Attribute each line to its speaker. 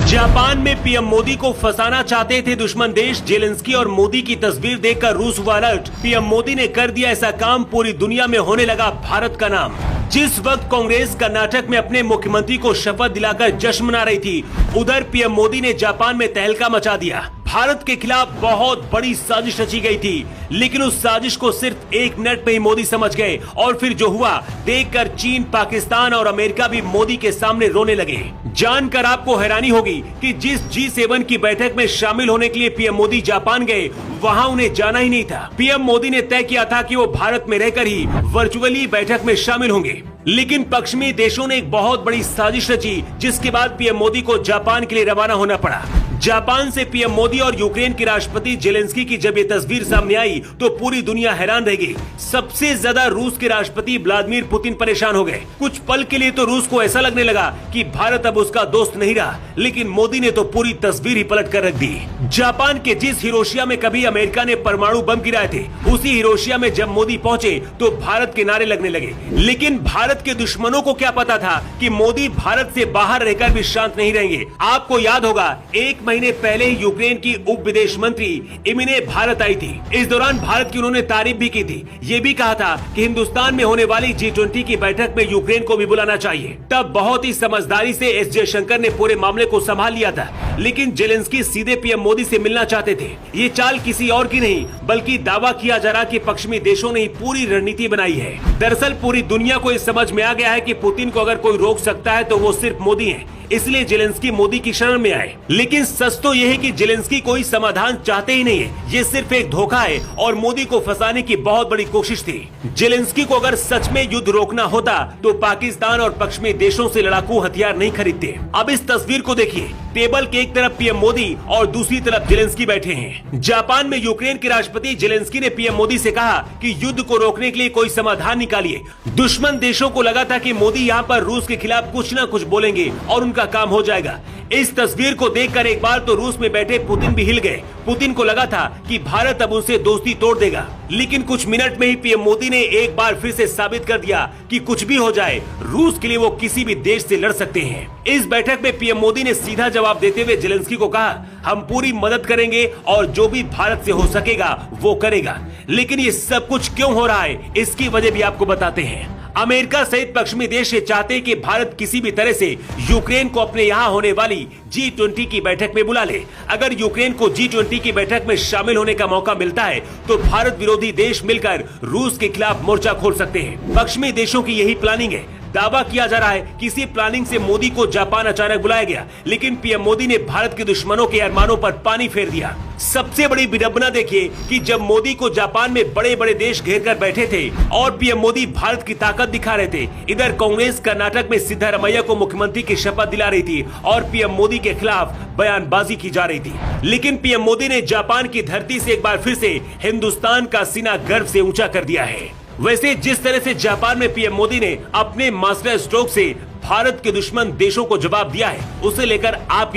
Speaker 1: Japan में PM Modi को फंसाना चाहते थे दुश्मन देश। जेलेंस्की और मोदी की तस्वीर देखकर रूस हुआ अलर्ट। पीएम मोदी ने कर दिया ऐसा काम, पूरी दुनिया में होने लगा भारत का नाम। जिस वक्त कांग्रेस कर्नाटक में अपने मुख्यमंत्री को शपथ दिलाकर जश्न मना रही थी, उधर पीएम मोदी ने जापान में तहलका मचा दिया। भारत के खिलाफ बहुत बड़ी साजिश रची गई थी, लेकिन उस साजिश को सिर्फ 1 मिनट में ही मोदी समझ गए और फिर जो हुआ देखकर चीन, पाकिस्तान और अमेरिका भी मोदी के सामने रोने लगे। जानकर आपको हैरानी होगी कि जिस G7 की बैठक में शामिल होने के लिए पीएम मोदी जापान गए, वहां उन्हें जाना ही नहीं था। पीएम मोदी ने तय किया था कि वो भारत में रहकर ही वर्चुअली बैठक में शामिल होंगे, लेकिन पश्चिमी देशों ने एक बहुत बड़ी साजिश रची, जिसके बाद पीएम मोदी को जापान के लिए रवाना होना पड़ा। जापान से पीएम मोदी और यूक्रेन के राष्ट्रपति जेलेंस्की की जब ये तस्वीर सामने आई तो पूरी दुनिया हैरान रह गई। सबसे ज्यादा रूस के राष्ट्रपति व्लादिमीर पुतिन परेशान हो गए। कुछ पल के लिए तो रूस को ऐसा लगने लगा कि भारत अब उसका दोस्त नहीं रहा, लेकिन मोदी ने तो पूरी तस्वीर ही पलट कर रख दी। जापान के जिस हिरोशिमा में कभी अमेरिका ने परमाणु बम गिराए थे, उसी हिरोशिमा में जब मोदी पहुंचे तो भारत के नारे लगने लगे। लेकिन भारत के दुश्मनों को क्या पता था कि मोदी भारत से बाहर रहकर भी शांत नहीं रहेंगे। आपको याद होगा, 1 महीने पहले ही यूक्रेन की उप विदेश मंत्री इमिने भारत आई थी। इस दौरान भारत की उन्होंने तारीफ भी की थी। ये भी कहा था कि हिंदुस्तान में होने वाली G20 की बैठक में यूक्रेन को भी बुलाना चाहिए। तब बहुत ही समझदारी से एस जयशंकर ने पूरे मामले को संभाल लिया था, लेकिन जेलेंस्की सीधे पीएम मोदी से मिलना चाहते थे। ये चाल किसी और की नहीं, बल्कि दावा किया जा रहा कि पश्चिमी देशों ने ही पूरी रणनीति बनाई है। दरअसल पूरी दुनिया को इस समझ में आ गया है कि पुतिन को अगर कोई रोक सकता है तो वो सिर्फ मोदी है, इसलिए जेलेंस्की मोदी की शरण में आए। लेकिन सच तो यह है कि जेलेंस्की कोई समाधान चाहते ही नहीं है। ये सिर्फ एक धोखा है और मोदी को फंसाने की बहुत बड़ी कोशिश थी। जेलेंस्की को अगर सच में युद्ध रोकना होता तो पाकिस्तान और पश्चिमी देशों से लड़ाकू हथियार नहीं खरीदते। अब इस तस्वीर को देखिए, टेबल के एक तरफ पीएम मोदी और दूसरी तरफ जेलेंस्की बैठे हैं। जापान में यूक्रेन के राष्ट्रपति जेलेंस्की ने पीएम मोदी से कहा कि युद्ध को रोकने के लिए कोई समाधान निकालिए। दुश्मन देशों को लगा था कि मोदी यहाँ पर रूस के खिलाफ कुछ न कुछ बोलेंगे और उनका काम हो जाएगा। इस तस्वीर को देखकर एक बार तो रूस में बैठे पुतिन भी हिल गए। पुतिन को लगा था कि भारत अब उनसे दोस्ती तोड़ देगा, लेकिन कुछ मिनट में ही पीएम मोदी ने एक बार फिर से साबित कर दिया कि कुछ भी हो जाए, रूस के लिए वो किसी भी देश से लड़ सकते हैं। इस बैठक में पीएम मोदी ने सीधा जवाब देते हुए जेलेंस्की को कहा, हम पूरी मदद करेंगे और जो भी भारत से हो सकेगा वो करेगा। लेकिन ये सब कुछ क्यों हो रहा है, इसकी वजह भी आपको बताते हैं। अमेरिका सहित पश्चिमी देश ये चाहते हैं कि भारत किसी भी तरह से यूक्रेन को अपने यहाँ होने वाली G20 की बैठक में बुला ले। अगर यूक्रेन को G20 की बैठक में शामिल होने का मौका मिलता है तो भारत विरोधी देश मिलकर रूस के खिलाफ मोर्चा खोल सकते हैं। पश्चिमी देशों की यही प्लानिंग है। दावा किया जा रहा है कि इसी प्लानिंग से मोदी को जापान अचानक बुलाया गया, लेकिन पीएम मोदी ने भारत के दुश्मनों के अरमानों पर पानी फेर दिया। सबसे बड़ी विडंबना देखिए कि जब मोदी को जापान में बड़े बड़े देश घेर कर बैठे थे और पीएम मोदी भारत की ताकत दिखा रहे थे, इधर कांग्रेस कर्नाटक में सिद्धारमैया को मुख्यमंत्री की शपथ दिला रही थी और पीएम मोदी के खिलाफ बयानबाजी की जा रही थी। लेकिन पीएम मोदी ने जापान की धरती से एक बार फिर से हिंदुस्तान का सीना गर्व से ऊंचा कर दिया है। वैसे जिस तरह से जापान में पीएम मोदी ने अपने मास्टर स्ट्रोक से भारत के दुश्मन देशों को जवाब दिया है, उसे लेकर आपकी